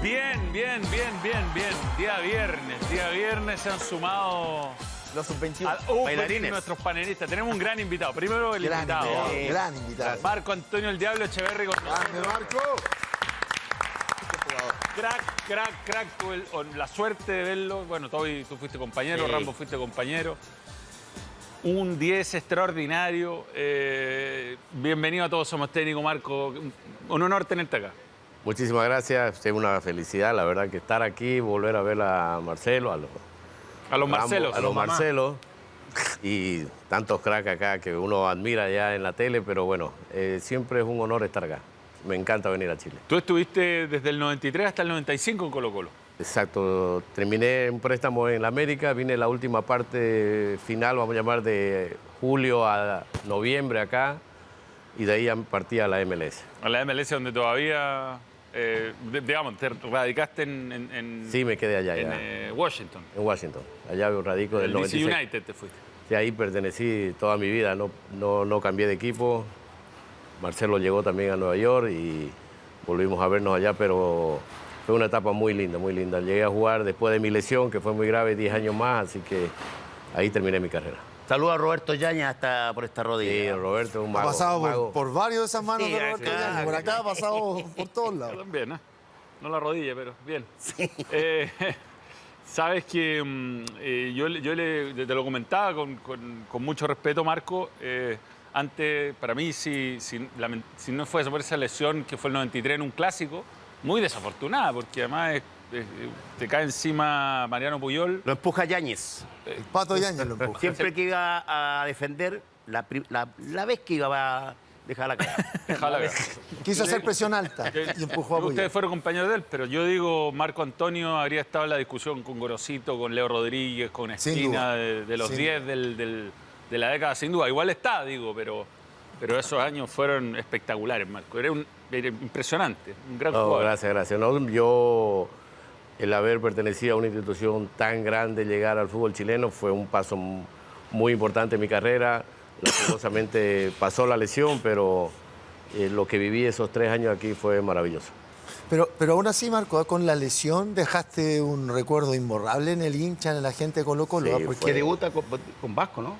Bien. Día viernes se han sumado Los sub-21 bailarines nuestros panelistas. Tenemos un gran invitado. Primero el invitado. Gran invitado. Marco Antonio el Diablo Echeverri con nosotros. Marco! Crack. Tuve la suerte de verlo. Bueno, Toby, tú fuiste compañero, Sí. Rambo fuiste compañero. Un 10 extraordinario. Bienvenido a Todos Somos Técnicos, Marco. Un honor tenerte acá. Muchísimas gracias, es una felicidad, la verdad, que estar aquí, volver a ver a Marcelo, a los Marcelos. a los Marcelos y tantos cracks acá que uno admira ya en la tele, pero bueno, siempre es un honor estar acá. Me encanta venir a Chile. Tú estuviste desde el 93 hasta el 95 en Colo-Colo. Exacto, terminé un préstamo en la América, vine la última parte final, vamos a llamar de julio a noviembre acá, y de ahí ya partí a la MLS. A la MLS donde todavía, digamos, te radicaste en Sí, me quedé allá, Washington. en Washington. Allá radico del El DC 96. United te fuiste. Sí, ahí pertenecí toda mi vida, no cambié de equipo. Marcelo llegó también a Nueva York y volvimos a vernos allá, pero fue una etapa muy linda, muy linda. Llegué a jugar después de mi lesión, que fue muy grave, 10 años más, así que ahí terminé mi carrera. Saludos a Roberto Yaña hasta por esta Sí, rodilla. Roberto es un Ha mago. pasado un mago. por varios de esas manos Sí, de Roberto acá, Yañez. Por acá ha pasado por todos Yo lados. también, ¿eh? No la rodilla, pero bien. Sabes que te lo comentaba con mucho respeto, Marco. Antes, para mí, si no fuese por esa lesión que fue el 93 en un clásico, muy desafortunada, porque además te cae encima Mariano Puyol. Lo empuja Yáñez. El Pato Yañez lo empuja. Siempre que iba a defender, la vez que iba a dejar la cara. Déjala ver. Quiso hacer presión alta y empujó a Ustedes Puyol. fueron compañeros de él, pero yo digo, Marco Antonio habría estado en la discusión con Gorosito, con Leo Rodríguez, con Sin Esquina, duda. de los Sin 10 de la década, sin duda. Igual está, digo, pero esos años fueron espectaculares, Marco. Era impresionante, un gran No, jugador. gracias. No, yo, el haber pertenecido a una institución tan grande, llegar al fútbol chileno, fue un paso muy importante en mi carrera. Lastimosamente pasó la lesión, pero lo que viví esos 3 años aquí fue maravilloso. Pero aún así, Marco, con la lesión dejaste un recuerdo imborrable en el hincha, en la gente de Colo-Colo. Sí, ¿ah? fue- Porque Que debuta con Vasco, ¿no?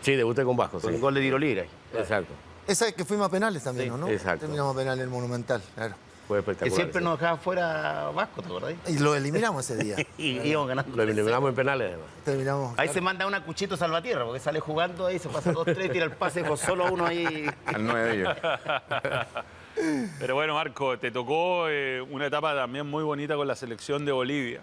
Sí, debuté con Vasco, Con sí. el gol de tiro libre. Exacto, esa es que fuimos a penales también, Sí, ¿no? exacto. Terminamos a penales en el Monumental, claro. fue Que espectacular. siempre sí. nos dejaba fuera Vasco, ¿te acordás? Y lo eliminamos ese día. Y íbamos ganando. Lo eliminamos en penales, además. Terminamos. Ahí se manda una cuchito salvatierra, porque sale jugando ahí, se pasa 2-3, tira el pase con solo uno ahí. Al 9 de ellos. Pero bueno, Marco, te tocó una etapa también muy bonita con la selección de Bolivia,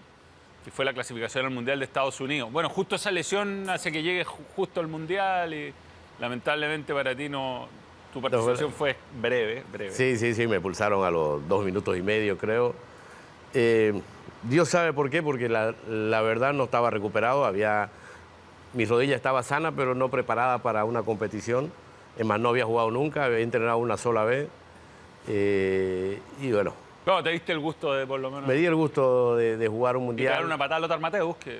que fue la clasificación al Mundial de Estados Unidos. Bueno, justo esa lesión hace que llegues justo al Mundial y lamentablemente para ti tu participación fue breve. Sí, me pulsaron a los 2 minutos y medio, creo. Dios sabe por qué, porque la verdad no estaba recuperado. Mi rodilla estaba sana, pero no preparada para una competición. Es más, no había jugado nunca, había entrenado una sola vez. Y bueno, Claro, te diste el gusto de por lo menos me di el gusto de jugar un y pegar mundial. una patada a Lothar Mateus, que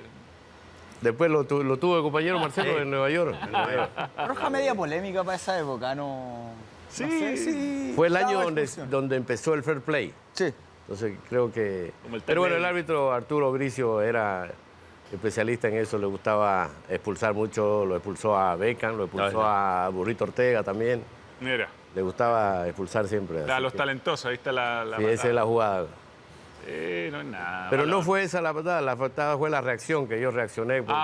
Después lo tuvo el compañero Marcelo en Nueva York. Roja media polémica para esa época, ¿no? Sí. No sé si Fue el daba año expulsión. donde empezó el fair play. Sí. Entonces creo que... Como el Pero bueno, el Tecley. árbitro Arturo Bricio era especialista en eso, le gustaba expulsar mucho, lo expulsó a Beckham, lo expulsó a Burrito Ortega también. mira, Le gustaba expulsar siempre. a así los que- talentosos, ahí está la Sí, patada. esa es la jugada. No es nada. Pero no balón. fue esa la patada fue la reacción, que yo reaccioné. porque-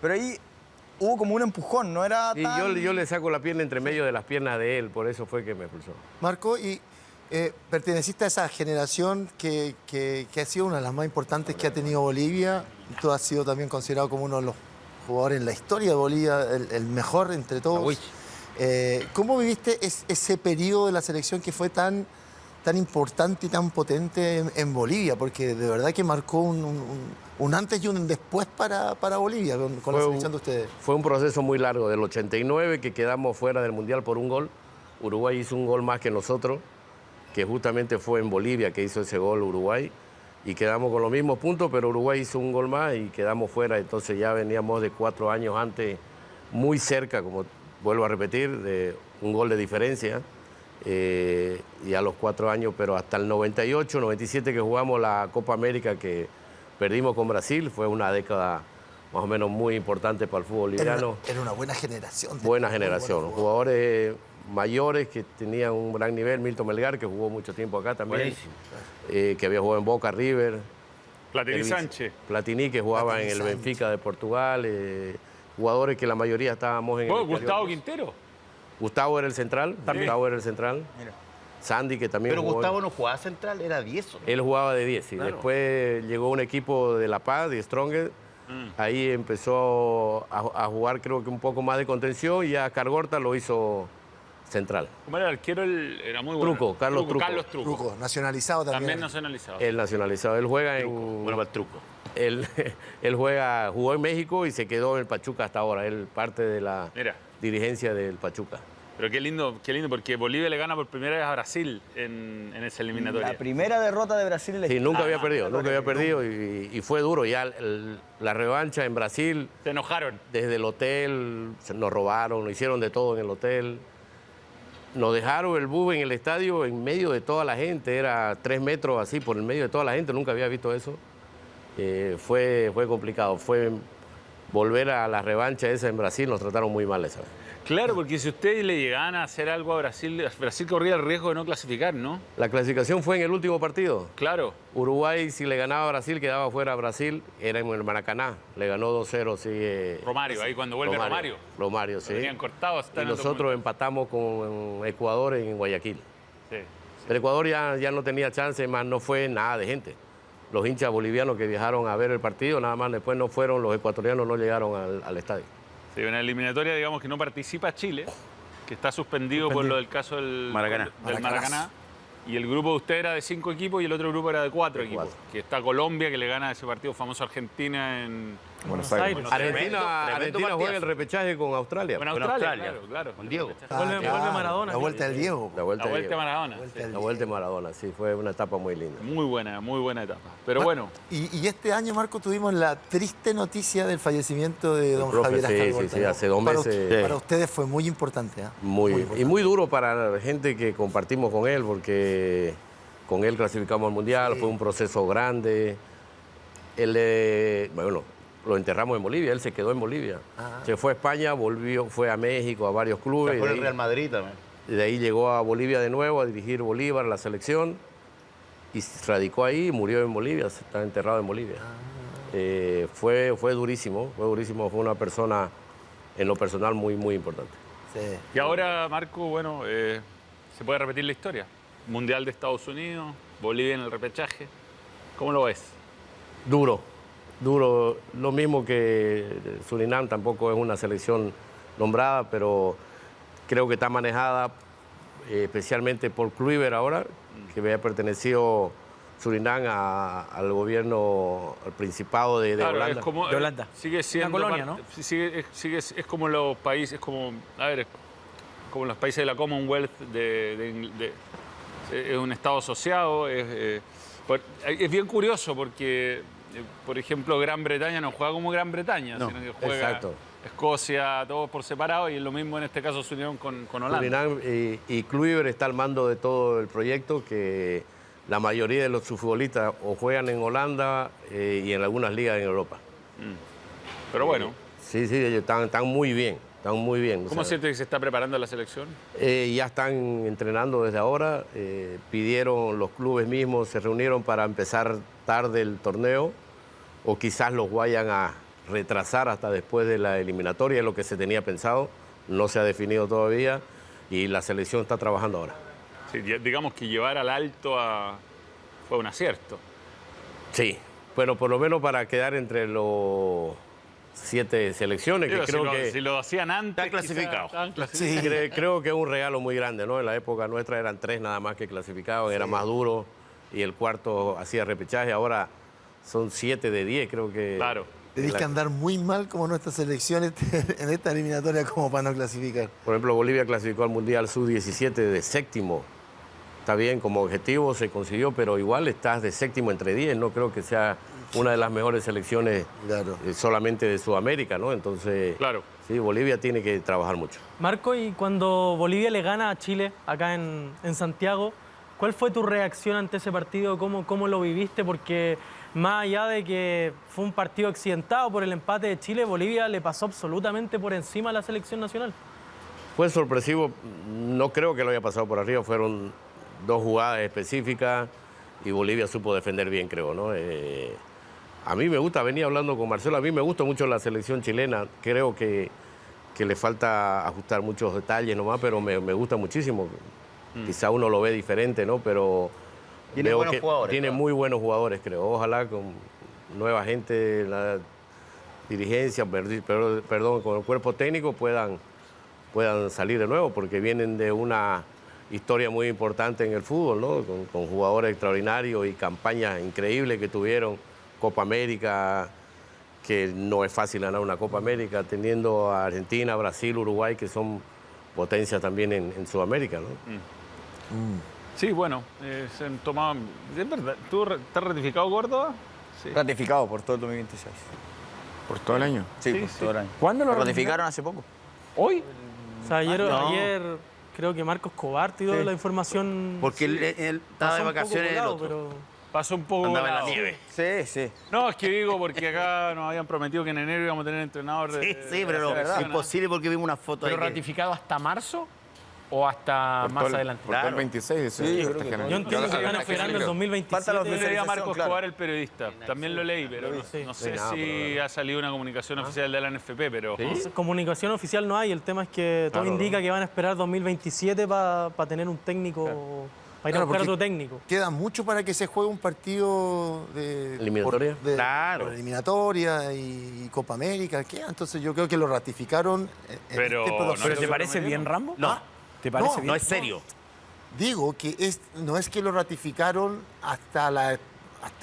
Pero ahí hubo como un empujón, ¿no era Y tan... yo le saco la pierna entre medio de las piernas de él, por eso fue que me expulsó. Marco, y perteneciste a esa generación que ha sido una de las más importantes que ha tenido Bolivia. Tú has sido también considerado como uno de los jugadores en la historia de Bolivia, el mejor entre todos. ¿Cómo viviste ese periodo de la selección que fue tan importante y tan potente en Bolivia? Porque de verdad que marcó un antes y un después para Bolivia con la selección de ustedes. Fue un proceso muy largo, del 89 que quedamos fuera del Mundial por un gol. Uruguay hizo un gol más que nosotros, que justamente fue en Bolivia que hizo ese gol Uruguay. Y quedamos con los mismos puntos, pero Uruguay hizo un gol más y quedamos fuera. Entonces ya veníamos de 4 años antes, muy cerca, como vuelvo a repetir, de un gol de diferencia. y a los 4 años, pero hasta el 98, 97 que jugamos la Copa América que perdimos con Brasil, fue una década más o menos muy importante para el fútbol boliviano. Era una buena generación. Buena generación, buenos jugadores mayores que tenían un gran nivel, Milton Melgar, que jugó mucho tiempo acá también, Buenísimo. que había jugado en Boca, River. Platini Elvis Sánchez. Platini, que jugaba Platini en el Sánchez. Benfica de Portugal, jugadores que la mayoría estábamos en el Bueno, exterior. Gustavo Quintero. Gustavo era el central, Gustavo era el central. Mira. Sandy, que también Pero jugó. Gustavo no jugaba central, era 10. ¿no? Él jugaba de 10 y Claro. después llegó un equipo de La Paz, de Strongest. Ahí empezó a jugar creo que un poco más de contención y a Cargorta lo hizo central. ¿Cómo era el arquero? Era muy bueno. Truco, Carlos Truco. Carlos Truco. Truco, nacionalizado también. También nacionalizado. El nacionalizado. Él juega Bueno, para el truco. Él jugó en México y se quedó en el Pachuca hasta ahora. Él parte de la Mira. dirigencia del Pachuca. Pero qué lindo, porque Bolivia le gana por primera vez a Brasil en esa eliminatoria. La primera derrota de Brasil en la Sí, historia. nunca había perdido y fue duro. Ya la revancha en Brasil, Se enojaron. desde el hotel, nos robaron, nos hicieron de todo en el hotel. Nos dejaron el bus en el estadio en medio de toda la gente, era 3 metros así por el medio de toda la gente, nunca había visto eso. Fue complicado, fue volver a la revancha esa en Brasil, nos trataron muy mal esa vez. Claro, porque si ustedes le llegaban a hacer algo a Brasil, Brasil corría el riesgo de no clasificar, ¿no? La clasificación fue en el último partido. Claro. Uruguay, si le ganaba a Brasil, quedaba fuera a Brasil, era en el Maracaná, le ganó 2-0. Sí, Romario, ahí cuando vuelve Romario. Romario, sí. Lo tenían cortado. Y nosotros empatamos con Ecuador en Guayaquil. Sí. El Ecuador ya no tenía chance, más no fue nada de gente. Los hinchas bolivianos que viajaron a ver el partido, nada más después no fueron, los ecuatorianos no llegaron al estadio. Sí, en la eliminatoria, digamos que no participa Chile, que está suspendido por lo del caso del Maracaná. del Maracaná. Y el grupo de usted era de 5 equipos y el otro grupo era de 4 equipos. Que está Colombia, que le gana ese partido famoso a Argentina en Buenos Aires. Argentina tremendo juega partidazo. el repechaje con Australia. Bueno, Con Australia, Australia. claro. Con Diego. Vuelve Maradona. La vuelta del Diego. La vuelta, La vuelta de a Maradona. La vuelta de Maradona, sí, fue una etapa muy linda. Muy buena etapa. Pero bueno, Y este año, Marco, tuvimos la triste noticia del fallecimiento de don profe, Javier sí, Ascargorta, sí, ¿no? hace 2 meses. Para ustedes fue muy importante, ¿ah? Y muy duro para la gente que compartimos con él, porque con él clasificamos al Mundial, fue un proceso grande. Bueno, lo enterramos en Bolivia, él se quedó en Bolivia. Se fue a España, volvió, fue a México, a varios clubes. Por y el de Real ahí- Madrid también. y de ahí llegó a Bolivia de nuevo a dirigir Bolívar, la selección, y se radicó ahí y murió en Bolivia, está enterrado en Bolivia. Fue durísimo, fue una persona en lo personal muy importante. Sí. y ahora, Marco, bueno, se puede repetir la historia. Mundial de Estados Unidos, Bolivia en el repechaje. ¿Cómo lo ves? Duro, lo mismo que Surinam, tampoco es una selección nombrada, pero creo que está manejada especialmente por Kluivert ahora, que había pertenecido Surinam al gobierno, al Principado de Claro, Holanda. es como, De Holanda. sigue siendo colonia, parte- es como los países, como los países de la Commonwealth es un estado asociado. Es bien curioso porque, por ejemplo, Gran Bretaña no juega como Gran Bretaña, No, sino que juega exacto. Escocia, todos por separado, y es lo mismo en este caso Surinam con Holanda. Surinam y Kluivert está al mando de todo el proyecto, que la mayoría de los futbolistas o juegan en Holanda y en algunas ligas en Europa. Pero bueno, Sí, ellos están muy bien, ¿cómo O sea, siente que se está preparando la selección? ya están entrenando desde ahora, pidieron los clubes mismos, se reunieron para empezar tarde el torneo, o quizás los vayan a retrasar hasta después de la eliminatoria, es lo que se tenía pensado, no se ha definido todavía, y la selección está trabajando ahora. Sí, digamos que llevar al alto fue un acierto. Sí, bueno, por lo menos para quedar entre los 7 selecciones, Digo, que creo si que lo hacían antes. Está clasificado. Estaban clasificados. creo que es un regalo muy grande, ¿no? En la época nuestra eran 3 nada más que clasificaban, era más duro, y el cuarto hacía repechaje, ahora son 7 de 10, creo que... Claro. Tenés que andar muy mal como nuestra selección en esta eliminatoria como para no clasificar. Por ejemplo, Bolivia clasificó al Mundial Sub-17 de 7º. Está bien, como objetivo se consiguió, pero igual estás de 7º entre 10. No creo que sea una de las mejores selecciones Claro. solamente de Sudamérica, ¿no? Entonces, Claro. Sí, Bolivia tiene que trabajar mucho. Marco, y cuando Bolivia le gana a Chile acá en Santiago, ¿cuál fue tu reacción ante ese partido? ¿Cómo lo viviste? Porque más allá de que fue un partido accidentado por el empate de Chile, Bolivia le pasó absolutamente por encima a la selección nacional. Fue sorpresivo, no creo que lo haya pasado por arriba, fueron 2 jugadas específicas y Bolivia supo defender bien, creo, ¿no? A mí me gusta, venía hablando con Marcelo, a mí me gusta mucho la selección chilena, creo que le falta ajustar muchos detalles nomás, pero me gusta muchísimo. Quizá uno lo ve diferente, ¿no? Pero Tiene veo buenos que jugadores, tiene claro. muy buenos jugadores, creo. Ojalá con nueva gente, la dirigencia, perdón, con el cuerpo técnico puedan salir de nuevo, porque vienen de una historia muy importante en el fútbol, ¿no? Con jugadores extraordinarios y campañas increíbles que tuvieron, Copa América, que no es fácil ganar una Copa América, teniendo a Argentina, Brasil, Uruguay, que son potencias también en Sudamérica, ¿no? Sí, bueno, se han tomado... ¿Es verdad? ¿Tú estás ratificado, Córdoba? Sí. Ratificado por todo el 2026. ¿Por todo el año? Sí, Sí, por sí. todo el año. ¿Cuándo lo ratificaron hace poco? ¿Hoy? O sea, ayer, no. ayer creo que Marcos Escobar tiró la información. Porque él estaba de pasó un poco vacaciones el colado, otro. pero Pasó un poco... Andaba en la volado. nieve. Sí, sí. No, es que digo porque acá nos habían prometido que en enero íbamos a tener entrenador de... Sí, sí, pero de la no, selección, es imposible porque vimos una foto ¿Pero ahí que- ratificado hasta marzo o hasta Por más todo el- adelante? Por todo el Claro. 26, eso Sí, es yo creo que general. yo entiendo que Yo- están ¿a qué se esperando el creo? 2027. Falta la Yo le diría a oficialización, Marcos claro. Escobar, el periodista. También lo leí, pero Sí. no sé nada, si ha salido una comunicación oficial de la NFP, pero... Comunicación oficial no hay, el tema es que todo Claro, indica que van a esperar 2027 para tener un técnico, para ir a Claro, buscar porque otro técnico. Queda mucho para que se juegue un partido de ¿Eliminatoria? Claro. por eliminatoria y Copa América. Queda. Entonces yo creo que lo ratificaron en Pero este proceso. no ¿Pero es te lo parece que bien, Rambo? No, ¿Te parece bien? no es serio. Digo que no es que lo ratificaron hasta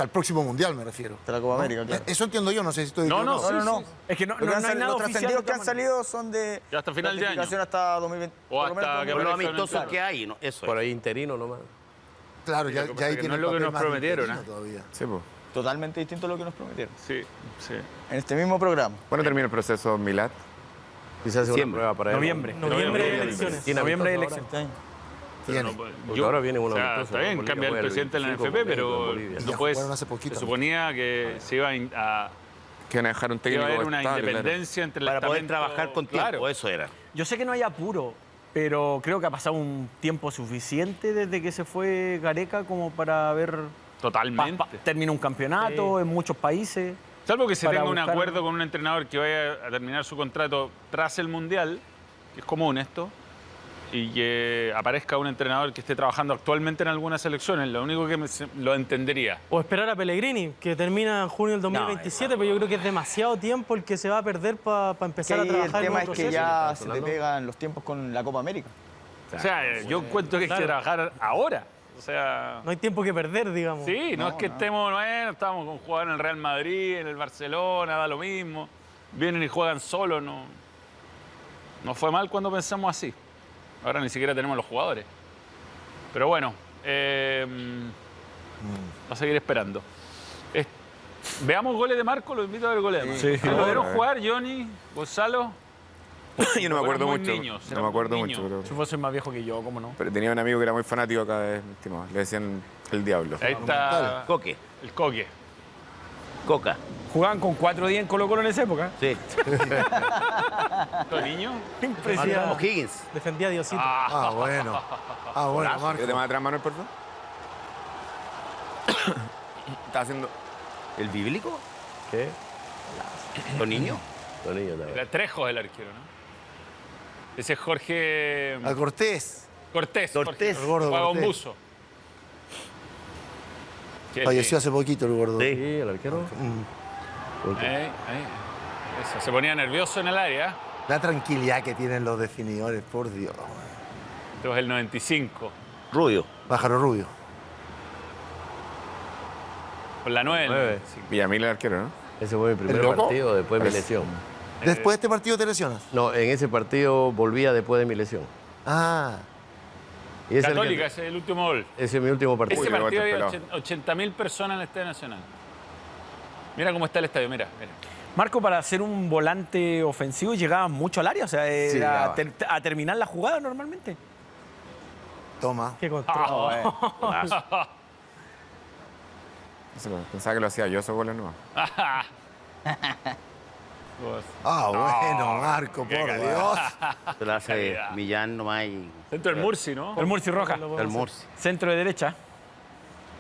el próximo Mundial, me refiero. Hasta la Copa América, claro. Eso entiendo yo, no sé si estoy No, equivocado. No, no, no. Es que no, Lo que no han hay salido- nada los oficial. trascendidos de que han todas maneras. salido son de Ya hasta final de año. ratificación hasta 2020. O por lo hasta menos que Por los aparezca en el amistosos claro. que hay, ¿no? Eso Por es. ahí interino nomás. Claro, Sí, ya, lo que pasa ya ahí es que tiene no es el lo que papel nos más de prometieron, interino ¿eh? todavía. Sí, pues. Totalmente distinto a lo que nos prometieron. Sí, sí. En este mismo programa. ¿Cuándo termina el proceso Milad? Quizás sea una Siempre. prueba para él. Noviembre. Noviembre de elecciones. Tiene Noviembre de amistoso elecciones. Este año. Pero Tiene. Porque ahora viene uno o sea, amistoso, está ¿no? bien, Bolivia cambia el juega el presidente de la 25 NFP, con México en pero Bolivia. no Ya puedes, jugaron hace poquito. se suponía que se iba a Que van a dejar un que iba técnico a haber una estable, claro. independencia entre el Para poder estamento- trabajar con tiempo, Claro. eso era. Yo sé que no hay apuro, pero creo que ha pasado un tiempo suficiente desde que se fue Gareca como para ver... Totalmente. termina un campeonato en muchos países. Salvo que se para tenga un buscar- acuerdo con un entrenador que vaya a terminar su contrato tras el Mundial, que es común esto, y que aparezca un entrenador que esté trabajando actualmente en algunas selecciones, lo único que lo entendería. O esperar a Pellegrini, que termina en junio del 2027, pero yo creo que es demasiado tiempo el que se va a perder para Que empezar a ahí el trabajar en tema un es que proceso. ya se te pegan los tiempos con la Copa América. O sea, yo encuentro que hay que Claro. trabajar ahora. O sea, No hay tiempo que perder, digamos. sí, no es que estemos, bueno, estamos con jugadores en el Real Madrid, en el Barcelona, da lo mismo. Vienen y juegan solos, no. No fue mal cuando pensamos así. Ahora ni siquiera tenemos los jugadores. Pero bueno, va a seguir esperando. Veamos goles de Marco, los invito a ver goles de Marco. Sí. ¿Lo vieron Sí. jugar, Johnny, Gonzalo? Yo no me acuerdo Éramos mucho. niños, No me éramos acuerdo niños. mucho, Si fuese más viejo que yo, ¿cómo no? pero tenía un amigo que era muy fanático acá de mi estimado. Le decían el diablo. Ahí está Coque, el Coque. Coca. Jugaban con 4 días en Colo Colo en esa época. Sí. ¿Estos niños? Impresionante. O'Higgins. Defendía a Diosito. Ah, bueno. Ah, bueno, ¿Quieres Marco. más atrás, Manuel, por favor? Está haciendo... ¿El bíblico? ¿Qué? ¿Los niños? Los niños también. Era Trejo el arquero, ¿no? Ese es Jorge A Cortés. Cortés. Cortés. Jorge. El gordo Juega con Cortés. buzo. Qué Falleció hace poquito el gordo. Sí. Sí, el arquero. Ahí. Eso, se ponía nervioso en el área. La tranquilidad que tienen los definidores, por Dios. Esto es el 95. Rubio. Pájaro Rubio. Con la 9. Nueve. Villamil el arquero, ¿no? Ese fue mi primer ¿El loco? partido después de mi lesión. Después de este partido te lesionas. No, en ese partido volvía después de mi lesión. Ah, Y ese es el que- Católica, ese es el último gol. ese es mi último partido. Ese qué partido guapo había pelado. 80.000 personas en el Estadio Nacional. Mira cómo está el estadio, mira. Marco, para ser un volante ofensivo llegaba mucho al área, o sea, Sí, era llegaba. a terminar la jugada normalmente. Toma. Qué control. Pensaba que lo hacía yo esos goles, no. Bueno, Marco, qué por calidad. Dios. Se lo hace Millán nomás y Centro del Murci, ¿no? El Murci Roja, el Murci. centro de derecha.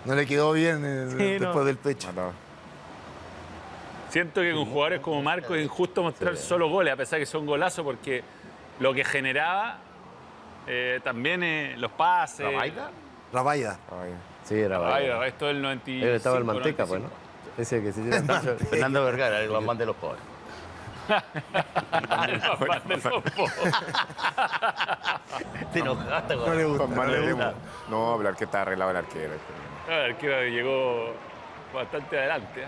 No le quedó bien Sí, no. después del pecho. Matado. Siento que con jugadores como Marco es injusto mostrar solo goles, a pesar que son golazos, porque lo que generaba también los pases. Rabaida. Ay, Sí, era Ay, bueno. esto del 95. Él estaba el Manteca, 95. pues, ¿no? Ese que se tira el tacho. Fernando Vergara, el guamán de los pobres. El más de los pobres. Te enojaste, No güey. le gusta. Juan No le Manuel gusta. Lemo. No, pero el que está arreglado el arquero. El arquero llegó bastante adelante.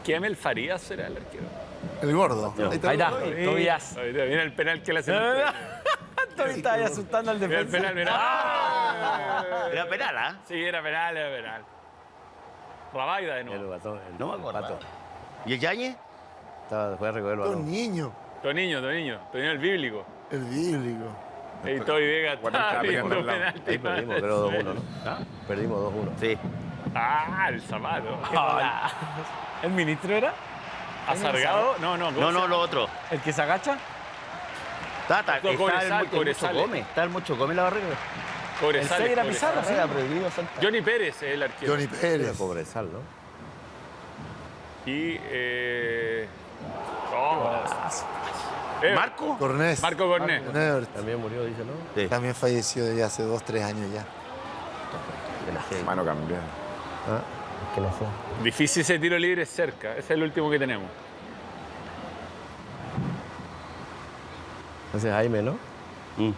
Kemel Farías será el arquero. El gordo. Ahí está, Tobías. Ahí viene el penal que le hace. Tobías estaba ahí asustando al Mira el defensa. penal, mira. Era penal, ¿ah? Sí, era penal, era penal. Rabaida de El nuevo. batón, No me el acuerdo. pato. ¿Y el Yañez? Fue a recoger el Los balón. niños. Toniño el bíblico. El bíblico. Y Toby Vega Bueno, estaba estaba pidiendo peleando al lado. penalti. Ahí perdimos, creo 2-1, ¿no? Perdimos 2-1. Sí. Ah, el zapato. ¿El ministro era? ¿Azargado? No, no. No, no, lo otro. ¿El que se agacha? Está el Cobresal, Mucho Cobresal. Gómez. Está el Mucho Gómez en la barrera. El 6 era Pizarro, sí. Barrera prohibido saltar. Johnny Pérez es el arquero. Johnny Era Pérez. Cobresal, ¿no? Y. ¿Marco? Cornés. Marco Cornet. Nevert. También murió, dice, ¿no? Sí. También falleció desde hace 2-3 años ya. Mano cambiada. Ah, que no fue. Difícil ese tiro libre cerca. Ese es el último que tenemos. Ese es Jaime, ¿no?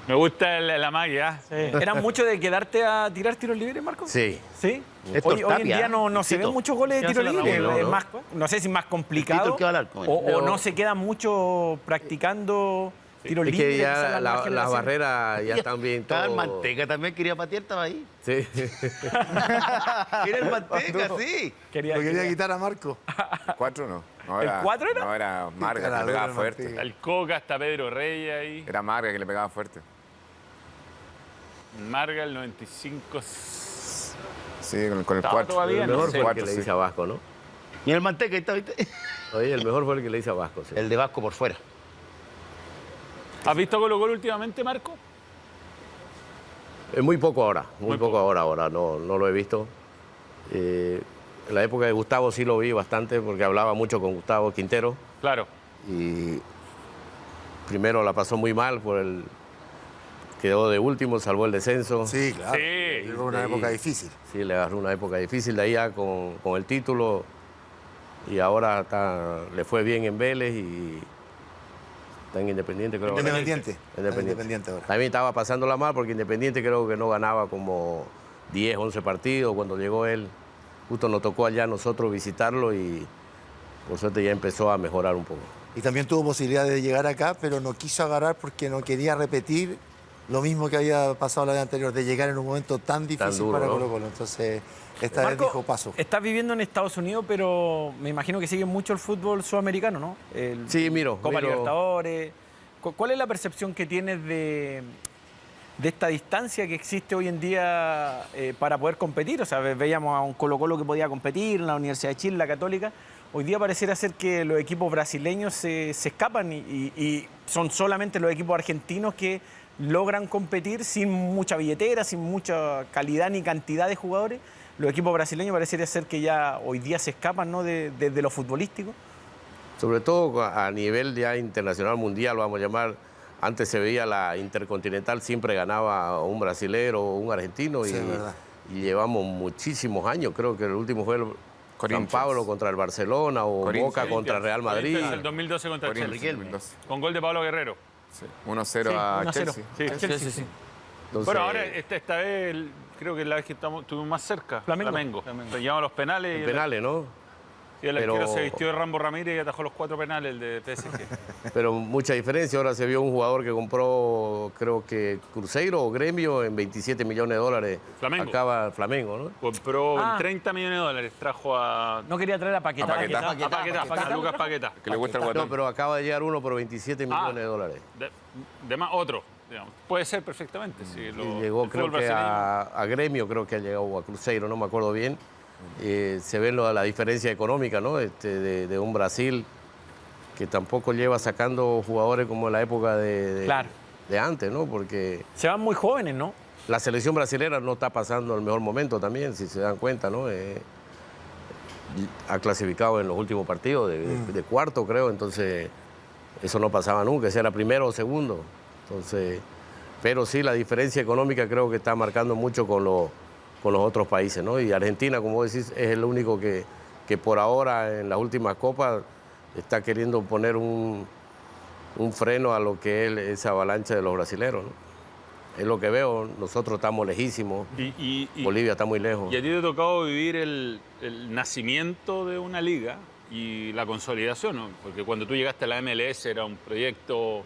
Me gusta la magia. ¿Era mucho de quedarte a tirar tiros libres, Marco? Sí. ¿Sí? Héctor Hoy en Tapia, día no se ven Luisito. muchos goles de tiro Quédasela, libre. Raúl, Es ¿no? más, no sé si más complicado Tito, ¿qué va a hablar con él? o no se queda mucho practicando tiros Es libres. que esa ya es la las generación. barreras ya están bien Estaba el todo. Manteca también, quería patear, estaba ahí. Sí. Era el Manteca, sí. Lo quería quitar a Marco. 4 no. No ¿El 4 era? No, era Marga que Cara, le pegaba Pedro fuerte. Manteca. El Coca, está Pedro Reyes ahí. Era Marga que le pegaba fuerte. Marga, el 95. Sí, con el Estaba 4. todavía, El no mejor sé. fue el que Cuatro, le sí. hice a Vasco, ¿no? Y el Manteca, ahí está, ¿viste? Oye, el mejor fue el que le hice a Vasco, sí. El de Vasco por fuera. ¿Has visto Colo Colo últimamente, Marco? Muy poco ahora, muy Muy poco poco. ahora no lo he visto. En la época de Gustavo sí lo vi bastante porque hablaba mucho con Gustavo Quintero Claro. y primero la pasó muy mal quedó de último, salvó el descenso. Sí, claro. Sí. Llegó una época difícil. Sí, le agarró una época difícil de ahí ya con el título y ahora le fue bien en Vélez y está en Independiente, creo. Independiente. Independiente. Independiente ahora. También estaba pasándola mal porque Independiente creo que no ganaba como 10, 11 partidos. Cuando llegó él, justo nos tocó allá a nosotros visitarlo y por suerte ya empezó a mejorar un poco. Y también tuvo posibilidad de llegar acá, pero no quiso agarrar porque no quería repetir lo mismo que había pasado la vez anterior, de llegar en un momento tan difícil duro, para ¿no? Colo Colo. Entonces, esta Marco, vez dijo paso. Estás viviendo en Estados Unidos, pero me imagino que sigue mucho el fútbol sudamericano, ¿no? Sí, miro. Copa miro. Libertadores. ¿Cuál es la percepción que tienes de esta distancia que existe hoy en día para poder competir? O sea, veíamos a un Colo-Colo que podía competir, en la Universidad de Chile, la Católica. Hoy día pareciera ser que los equipos brasileños se escapan y son solamente los equipos argentinos que logran competir sin mucha billetera, sin mucha calidad ni cantidad de jugadores. Los equipos brasileños pareciera ser que ya hoy día se escapan, ¿no?, de lo futbolístico. Sobre todo a nivel ya internacional, mundial, vamos a llamar. Antes se veía la Intercontinental, siempre ganaba un brasilero o un argentino Sí, es verdad. y llevamos muchísimos años. Creo que el último fue el San Corinthians. Pablo contra el Barcelona o Corinthians. Boca contra el Real Madrid. El 2012 contra el Corinthians, Chelsea. 2012. Con gol de Pablo Guerrero. Sí. 1-0 a 1-0. Chelsea. Sí, Chelsea, sí. Entonces, Bueno, ahora esta vez creo que la vez que estuvimos más cerca. Flamengo. Llevamos los penales. en penales, ¿no? Y el Pero- arquero se vistió de Rambo Ramírez y atajó los 4 penales el de PSG. Pero mucha diferencia. Ahora se vio un jugador que compró, creo que Cruzeiro o Gremio en 27 millones de dólares. Flamengo. Acaba Flamengo, ¿no? Compró Ah. en 30 millones de dólares, trajo a No quería traer a Paquetá. A Paquetá. a Lucas Paquetá. Que le gusta el No, guatón. pero acaba de llegar uno por 27 millones de dólares. De más, otro, digamos. Puede ser perfectamente. Sí, Y llegó, el creo fútbol que brasileño. a Gremio, creo que ha llegado, o a Cruzeiro, no me acuerdo bien. Se ve la diferencia económica, ¿no? De un Brasil que tampoco lleva sacando jugadores como en la época Claro. de antes, ¿no? Porque Se van muy jóvenes, ¿no? la selección brasilera no está pasando el mejor momento también, si se dan cuenta, ¿no? Ha clasificado en los últimos partidos de cuarto, creo, entonces eso no pasaba nunca, ese era primero o segundo. Entonces, pero sí, la diferencia económica creo que está marcando mucho con los otros países, ¿no? Y Argentina, como vos decís, es el único que por ahora en las últimas copas está queriendo poner un freno a lo que es esa avalancha de los brasileros, ¿no? Es lo que veo, nosotros estamos lejísimos, Y Bolivia está muy lejos. y a ti te ha tocado vivir el nacimiento de una liga y la consolidación, ¿no? Porque cuando tú llegaste a la MLS era un proyecto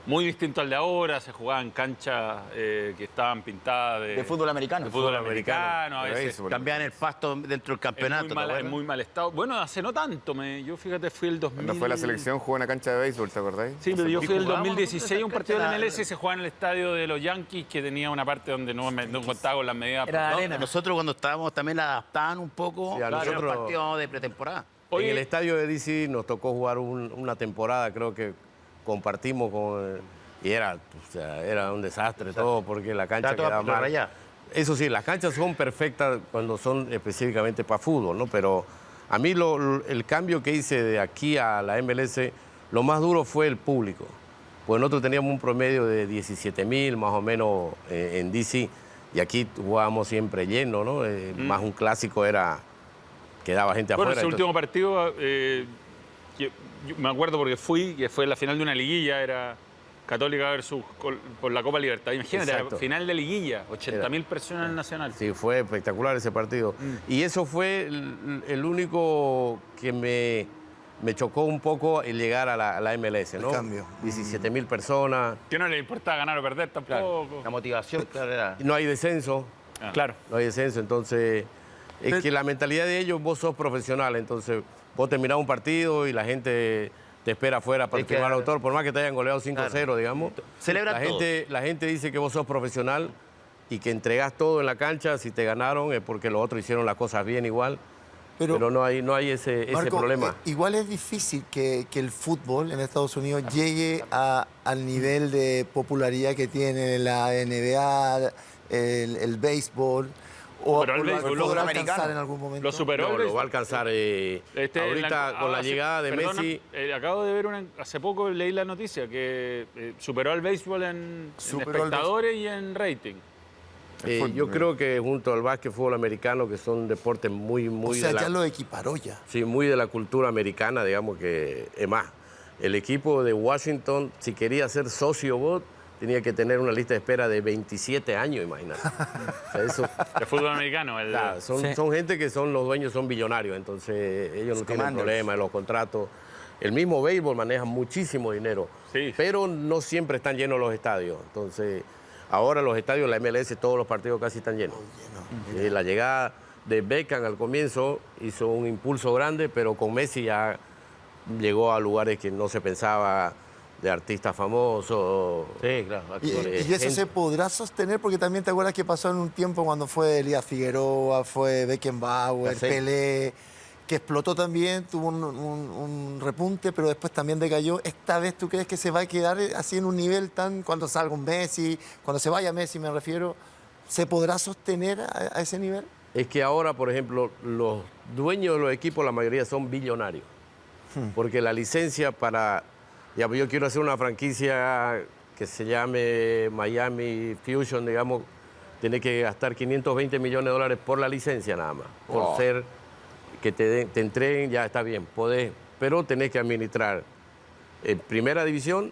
muy distinto al de ahora, se jugaba en canchas que estaban pintadas De fútbol americano. de fútbol americano, a de veces béisbol. Cambiaban el pasto dentro del campeonato. en ¿te muy, acuerdas? en muy mal estado. Bueno, hace no tanto, yo fíjate, fui el 2000... Cuando fue la selección jugó en una cancha de béisbol, ¿te acordáis? Sí, pero yo Y fui el jugábamos 2016 a un nosotros partido de la cerca de MLS y se jugaba en el estadio de los Yankees, que tenía una parte donde no contaba con las medidas. Era No, arena. nosotros cuando estábamos también la adaptaban un poco Sí, a a los nosotros- partidos de pretemporada. Oye, en el estadio de DC nos tocó jugar una temporada, creo que compartimos con... Y era un desastre todo, porque la cancha Estaba toda quedaba mal. rayada. Eso sí, las canchas son perfectas cuando son específicamente para fútbol, ¿no? Pero a mí el cambio que hice de aquí a la MLS, lo más duro fue el público. Pues nosotros teníamos un promedio de 17.000 más o menos en DC, y aquí jugábamos siempre lleno, ¿no? Más un clásico quedaba gente bueno, afuera. ese entonces- último partido, yo me acuerdo porque fui, que fue la final de una liguilla, era Católica versus por la Copa Libertad. Imagínate, Exacto. era final de liguilla, 80.000 personas en el Nacional. Sí, fue espectacular ese partido. Y eso fue el único que me chocó un poco el llegar a la MLS, ¿no? El cambio. 17.000 personas, Que no le importa ganar o perder tampoco. La motivación, claro, era. no hay descenso, Claro. no hay descenso, entonces es que la mentalidad de ellos, vos sos profesional, entonces vos terminás un partido y la gente te espera afuera para Es que- firmar autor, por más que te hayan goleado 5-0, digamos. Celebran todo. La gente dice que vos sos profesional y que entregás todo en la cancha, si te ganaron es porque los otros hicieron las cosas bien igual, pero no hay ese Marco, problema. igual es difícil que el fútbol en Estados Unidos llegue al nivel de popularidad que tiene la NBA, el béisbol, o Pero el béisbol, lo podrá los alcanzar americanos, en algún momento. Lo superó No, el lo va a béisbol. alcanzar Ahorita, con la llegada de Messi. Acabo de ver hace poco leí la noticia que superó al béisbol en Superó al espectadores y en rating. Yo creo que junto al básquet, fútbol americano, que son deportes muy O sea, de la, ya lo equiparó ya. sí, muy de la cultura americana, digamos que es más. El equipo de Washington, si quería ser socio vos, tenía que tener una lista de espera de 27 años, imagínate. O sea, eso, El fútbol americano. claro, son gente que los dueños son billonarios, entonces ellos no tienen commanders. problema en los contratos. El mismo béisbol maneja muchísimo dinero, Sí. pero no siempre están llenos los estadios. Entonces, ahora los estadios, la MLS, todos los partidos casi están llenos. La llegada de Beckham al comienzo hizo un impulso grande, pero con Messi ya llegó a lugares que no se pensaba, de artistas famosos. Sí, claro. Y actores. eso se podrá sostener porque también te acuerdas que pasó en un tiempo cuando fue Elías Figueroa, fue Beckenbauer, Ya sé. Pelé, que explotó también, tuvo un repunte, pero después también decayó. ¿Esta vez tú crees que se va a quedar así en un nivel tan, cuando salga un Messi, cuando se vaya Messi me refiero, se podrá sostener a ese nivel? Es que ahora, por ejemplo, los dueños de los equipos, la mayoría son billonarios. Porque la licencia para... Ya, yo quiero hacer una franquicia que se llame Miami Fusion, digamos, tiene que gastar 520 millones de dólares por la licencia nada más. Por ser que te entreguen, ya está bien, podés, pero tenés que administrar en primera división,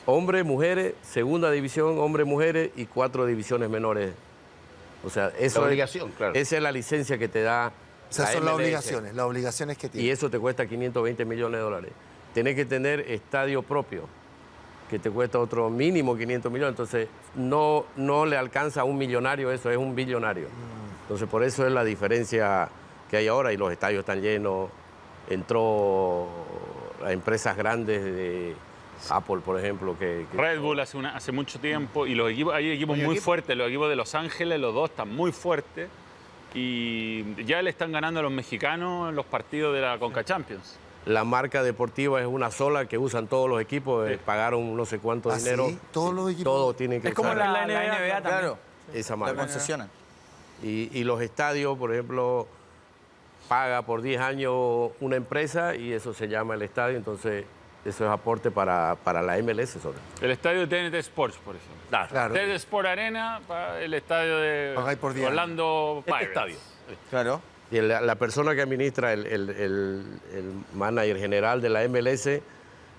hombres, mujeres, segunda división, hombres, mujeres y 4 divisiones menores. O sea, eso La obligación, claro. esa es la licencia que te da Esas La son MLS. las obligaciones que Y tiene. eso te cuesta 520 millones de dólares. Tenés que tener estadio propio, que te cuesta otro mínimo 500 millones. Entonces, no le alcanza a un millonario eso, es un billonario. Entonces, por eso es la diferencia que hay ahora y los estadios están llenos. Entró a empresas grandes de Apple, por ejemplo, que Red Bull hace mucho tiempo y los equipos, hay equipos muy fuertes. Los equipos de Los Ángeles, los dos están muy fuertes y ya le están ganando a los mexicanos en los partidos de la Conca Champions. la marca deportiva es una sola que usan todos los equipos, pagaron no sé cuánto ¿Ah, dinero. sí? ¿Todos los equipos? Todos tienen que Es como usar la NBA también. Claro, esa la marca. concesionan. Y los estadios, por ejemplo, paga por 10 años una empresa y eso se llama el estadio, entonces eso es aporte para la MLS sobre. El estadio de TNT Sports, por ejemplo. Claro. TNT Sport Arena, el estadio de Pagáis por 10 Orlando Pirates. estadio. Claro. Y la persona que administra, el manager general de la MLS,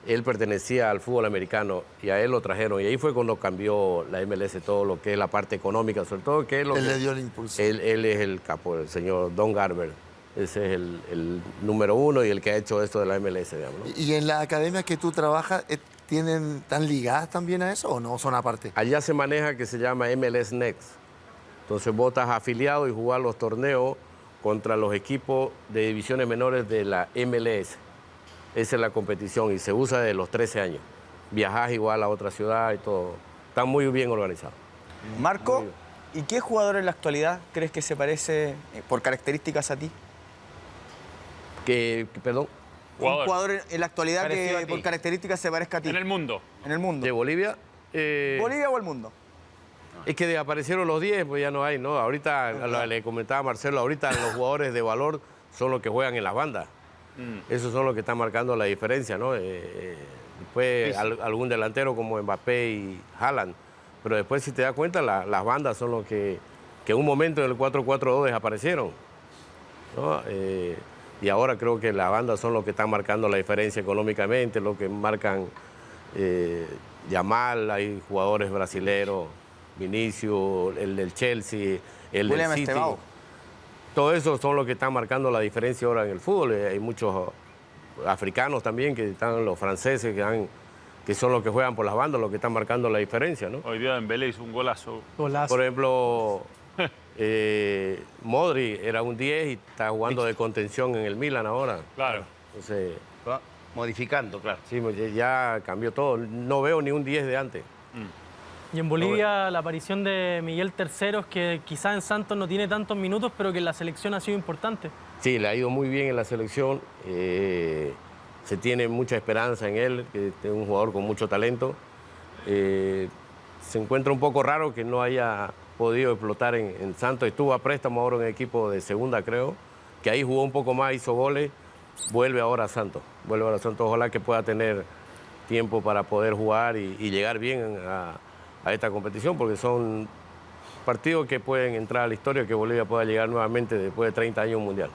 él pertenecía al fútbol americano y a él lo trajeron. Y ahí fue cuando cambió la MLS todo lo que es la parte económica, sobre todo que es lo Él que- le dio el impulso. Él es el capo, el señor Don Garber. Ese es el número uno y el que ha hecho esto de la MLS, digamos, ¿no? ¿Y en las academias que tú trabajas, están ligadas también a eso o no? ¿Son aparte? Allá se maneja que se llama MLS Next. Entonces vos estás afiliado y jugás los torneos contra los equipos de divisiones menores de la MLS. Esa es la competición y se usa desde los 13 años. Viajás igual a otra ciudad y todo. Está muy bien organizado. Marco, ¿y qué jugador en la actualidad crees que se parece por características a ti? Perdón, Un jugador en la actualidad Parecido a que ti. por características se parezca a ti. En el mundo. En el mundo. de Bolivia. ¿Bolivia o el mundo? Es que aparecieron los 10, pues ya no hay, ¿no? Ahorita, le comentaba a Marcelo, ahorita los jugadores de valor son los que juegan en las bandas. Esos son los que están marcando la diferencia, ¿no? Después algún delantero como Mbappé y Haaland. Pero después, si te das cuenta, las bandas son los que en un momento en el 4-4-2 desaparecieron, ¿no? Y ahora creo que las bandas son los que están marcando la diferencia económicamente, los que marcan Yamal, hay jugadores brasileros, Vinicius, el del Chelsea, el William del City. Estevao. Todo eso son los que están marcando la diferencia ahora en el fútbol. Hay muchos africanos también, que están los franceses, que son los que juegan por las bandas, los que están marcando la diferencia, ¿no? Hoy día Dembélé hizo un golazo. Golazo. Por ejemplo, Modri era un 10 y está jugando de contención en el Milan ahora. Claro. Entonces, Va modificando, claro. sí, ya cambió todo. No veo ni un 10 de antes. Y en Bolivia la aparición de Miguel Terceros, que quizás en Santos no tiene tantos minutos, pero que en la selección ha sido importante. Sí, le ha ido muy bien en la selección. Se tiene mucha esperanza en él, que es un jugador con mucho talento. Se encuentra un poco raro que no haya podido explotar en Santos. Estuvo a préstamo ahora en el equipo de segunda, creo, que ahí jugó un poco más, hizo goles. Vuelve ahora a Santos. Vuelve ahora a Santos. Ojalá que pueda tener tiempo para poder jugar y llegar bien a esta competición, porque son partidos que pueden entrar a la historia, que Bolivia pueda llegar nuevamente después de 30 años a un mundial.